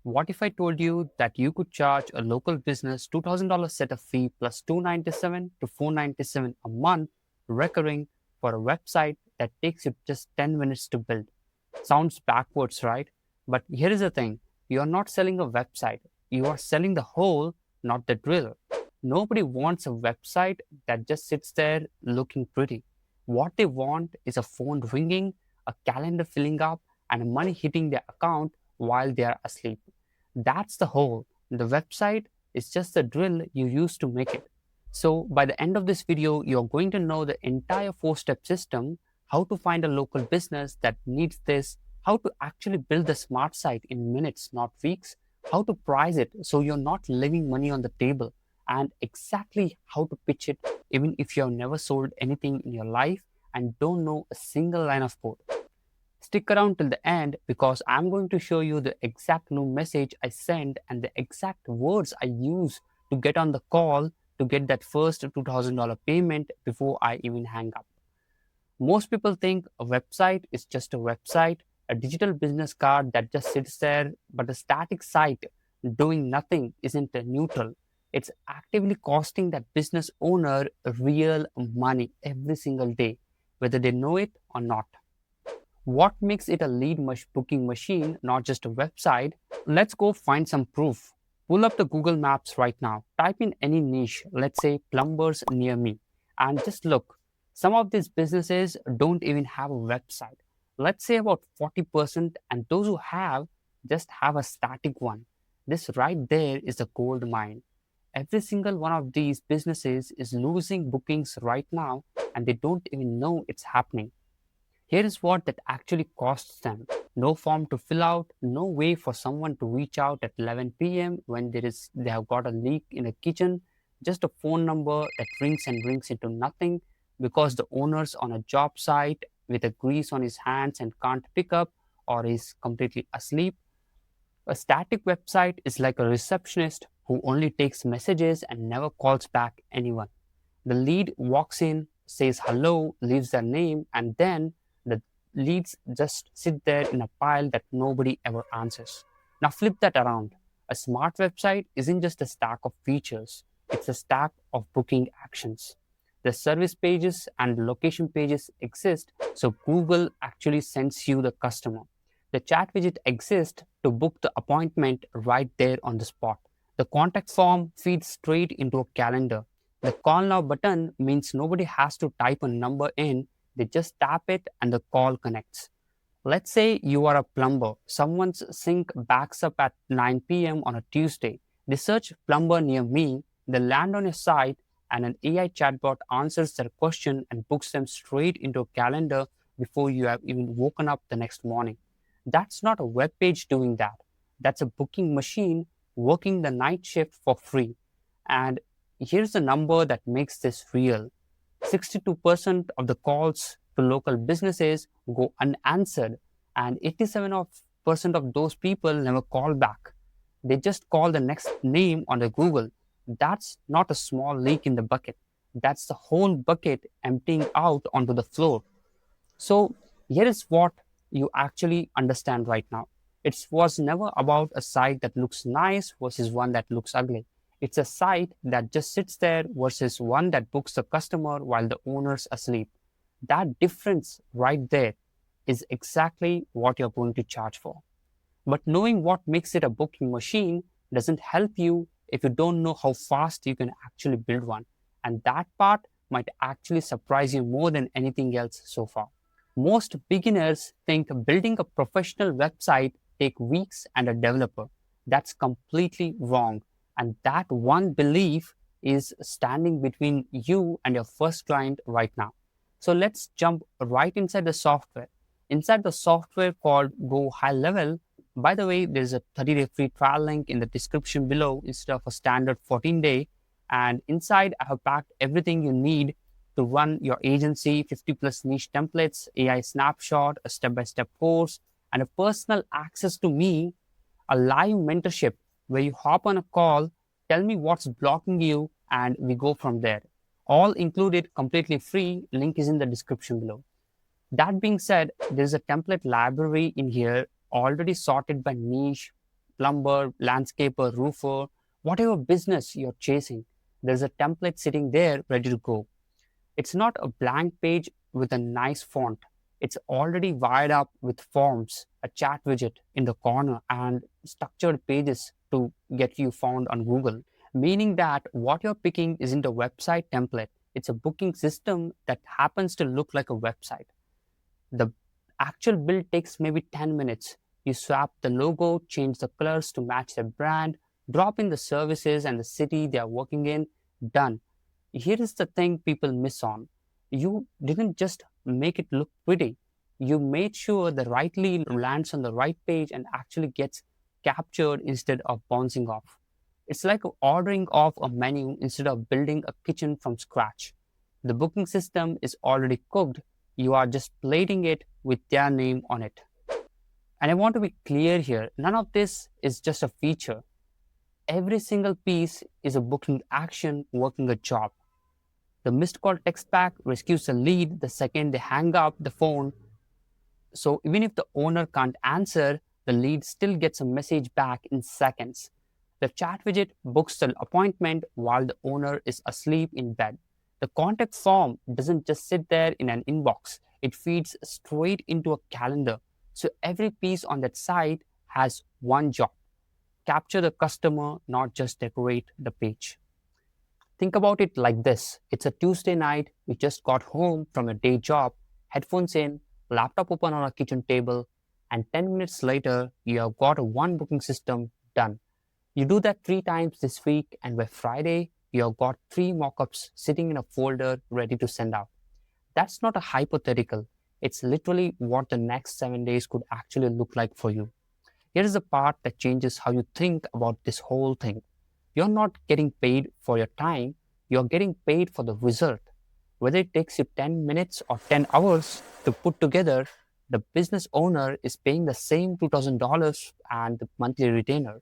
What if I told you that you could charge a local business $2,000 setup fee plus $297 to $497 a month recurring for a website that takes you just 10 minutes to build? Sounds backwards, right? But here is the thing, you are not selling a website, you are selling the hole, not the drill. Nobody wants a website that just sits there looking pretty. What they want is a phone ringing, a calendar filling up, and money hitting their account while they are asleep. That's the whole. The website is just the drill you use to make it. So, by the end of this video, you're going to know the entire 4-step system, how to find a local business that needs this, how to actually build the smart site in minutes, not weeks, how to price it so you're not leaving money on the table, and exactly how to pitch it, even if you have never sold anything in your life and don't know a single line of code. Stick around till the end because I'm going to show you the exact new message I send and the exact words I use to get on the call to get that first $2,000 payment before I even hang up. Most people think a website is just a website, a digital business card that just sits there, but a static site doing nothing isn't neutral. It's actively costing that business owner real money every single day, whether they know it or not. What makes it a booking machine, not just a website? Let's go find some proof. Pull up the Google Maps right now. Type in any niche, let's say plumbers near me, and just look. Some of these businesses don't even have a website. Let's say about 40%, and those who have just have a static one. This right there is a gold mine. Every single one of these businesses is losing bookings right now, and they don't even know it's happening. Here is what that actually costs them. No form to fill out, no way for someone to reach out at 11 p.m. when they have got a leak in a kitchen, just a phone number that rings and rings into nothing because the owner's on a job site with a grease on his hands and can't pick up or is completely asleep. A static website is like a receptionist who only takes messages and never calls back anyone. The lead walks in, says hello, leaves their name, and then the leads just sit there in a pile that nobody ever answers. Now flip that around. A smart website isn't just a stack of features, it's a stack of booking actions. The service pages and location pages exist, so Google actually sends you the customer. The chat widget exists to book the appointment right there on the spot. The contact form feeds straight into a calendar. The call now button means nobody has to type a number in, they just tap it and the call connects. Let's say you are a plumber. Someone's sink backs up at 9 p.m. on a Tuesday. They search plumber near me, they land on your site, and an AI chatbot answers their question and books them straight into a calendar before you have even woken up the next morning. That's not a web page doing that. That's a booking machine working the night shift for free. And here's the number that makes this real. 62% of the calls to local businesses go unanswered, and 87% of those people never call back. They just call the next name on the Google. That's not a small leak in the bucket. That's the whole bucket emptying out onto the floor. So here is what you actually understand right now. It was never about a site that looks nice versus one that looks ugly. It's a site that just sits there versus one that books the customer while the owner's asleep. That difference right there is exactly what you're going to charge for. But knowing what makes it a booking machine doesn't help you if you don't know how fast you can actually build one. And that part might actually surprise you more than anything else so far. Most beginners think building a professional website take weeks and a developer. That's completely wrong. And that one belief is standing between you and your first client right now. So let's jump right inside the software. Inside the software called Go High Level, by the way, there's a 30-day free trial link in the description below instead of a standard 14-day. And inside, I have packed everything you need to run your agency, 50 plus niche templates, AI snapshot, a step-by-step course, and a personal access to me, a live mentorship where you hop on a call, tell me what's blocking you, and we go from there. All included completely free. Link is in the description below. That being said, there's a template library in here already sorted by niche, plumber, landscaper, roofer, whatever business you're chasing, there's a template sitting there ready to go. It's not a blank page with a nice font. It's already wired up with forms, a chat widget in the corner, and structured pages to get you found on Google. Meaning that what you're picking isn't a website template, it's a booking system that happens to look like a website. The actual build takes maybe 10 minutes. You swap the logo, change the colors to match the brand, drop in the services and the city they are working in, done. Here is the thing people miss on. You didn't just make it look pretty. You made sure the right lead lands on the right page and actually gets captured instead of bouncing off. It's like ordering off a menu instead of building a kitchen from scratch. The booking system is already cooked. You are just plating it with their name on it. And I want to be clear here, none of this is just a feature. Every single piece is a booking action working a job. The missed call text back rescues the lead the second they hang up the phone. So even if the owner can't answer, the lead still gets a message back in seconds. The chat widget books the appointment while the owner is asleep in bed. The contact form doesn't just sit there in an inbox, it feeds straight into a calendar. So every piece on that site has one job: capture the customer, not just decorate the page. Think about it like this: it's a Tuesday night, we just got home from a day job, headphones in, laptop open on a kitchen table, and 10 minutes later, you have got a one booking system done. You do that 3 times this week, and by Friday, you have got 3 mockups sitting in a folder ready to send out. That's not a hypothetical. It's literally what the next 7 days could actually look like for you. Here is the part that changes how you think about this whole thing. You're not getting paid for your time, you're getting paid for the result. Whether it takes you 10 minutes or 10 hours to put together, the business owner is paying the same $2,000 and the monthly retainer.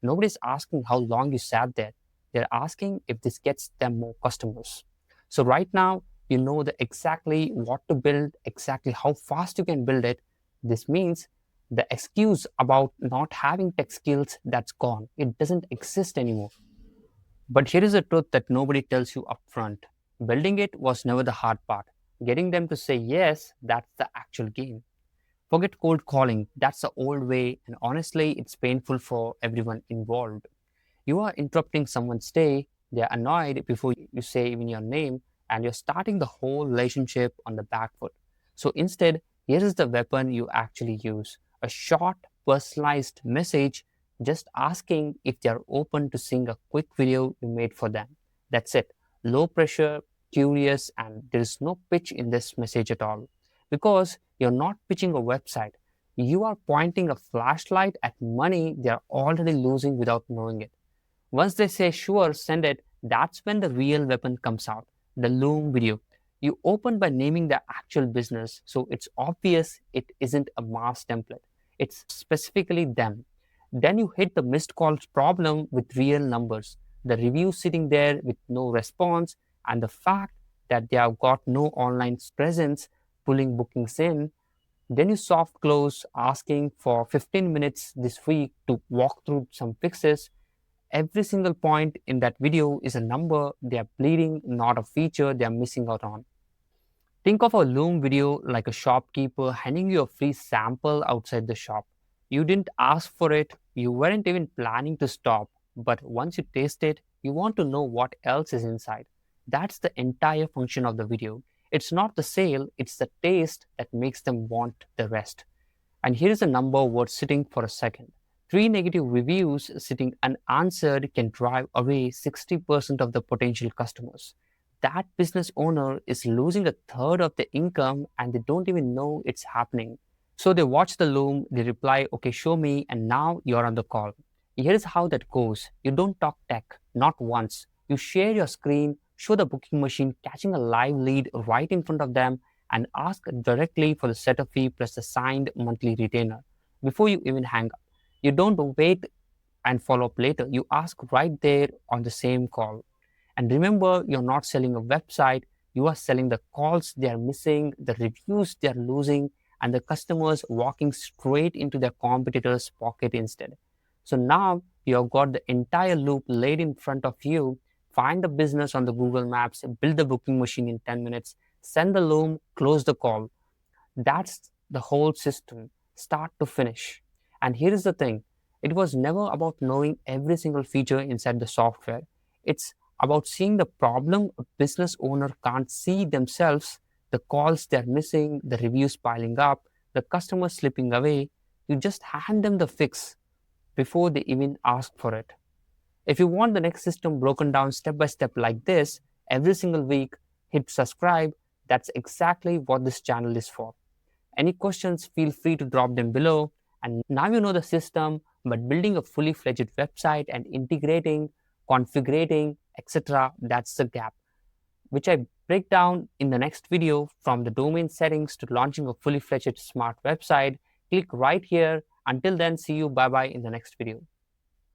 Nobody's asking how long you sat there. They're asking if this gets them more customers. So right now, you know exactly what to build, exactly how fast you can build it. This means the excuse about not having tech skills, that's gone. It doesn't exist anymore. But here is the truth that nobody tells you upfront. Building it was never the hard part. Getting them to say yes, that's the actual game. Forget cold calling, that's the old way, and honestly, it's painful for everyone involved. You are interrupting someone's day, they're annoyed before you say even your name, and you're starting the whole relationship on the back foot. So instead, here is the weapon you actually use: a short, personalized message just asking if they're open to seeing a quick video you made for them. That's it. Low pressure, curious, and there is no pitch in this message at all. Because you're not pitching a website, you are pointing a flashlight at money they're already losing without knowing it. Once they say, sure, send it, that's when the real weapon comes out: the Loom video. You open by naming the actual business, so it's obvious it isn't a mass template. It's specifically them. Then you hit the missed calls problem with real numbers, the reviews sitting there with no response, and the fact that they have got no online presence pulling bookings in. Then you soft close asking for 15 minutes this week to walk through some fixes. Every single point in that video is a number they are bleeding, not a feature they are missing out on. Think of a Loom video like a shopkeeper handing you a free sample outside the shop. You didn't ask for it, you weren't even planning to stop, but once you taste it, you want to know what else is inside. That's the entire function of the video. It's not the sale, it's the taste that makes them want the rest. And here is a number worth sitting for a second. 3 negative reviews sitting unanswered can drive away 60% of the potential customers. That business owner is losing a third of the income and they don't even know it's happening. So they watch the Loom, they reply, okay, show me, and now you're on the call. Here's how that goes. You don't talk tech, not once. You share your screen, show the booking machine catching a live lead right in front of them, and ask directly for the setup fee plus the signed monthly retainer before you even hang up. You don't wait and follow up later. You ask right there on the same call. And remember, you're not selling a website, you are selling the calls they are missing, the reviews they are losing, and the customers walking straight into their competitor's pocket instead. So now you have got the entire loop laid in front of you. Find the business on the Google Maps, build the booking machine in 10 minutes, send the loom, close the call. That's the whole system, start to finish. And here is the thing, it was never about knowing every single feature inside the software. It's about seeing the problem a business owner can't see themselves, the calls they're missing, the reviews piling up, the customers slipping away. You just hand them the fix before they even ask for it. If you want the next system broken down step by step like this every single week, hit subscribe. That's exactly what this channel is for. Any questions, feel free to drop them below. And now you know the system, but building a fully fledged website and integrating, configuring, etc., that's the gap, which I break down in the next video. From the domain settings to launching a fully fledged smart website. Click right here. Until then, see you. Bye bye in the next video.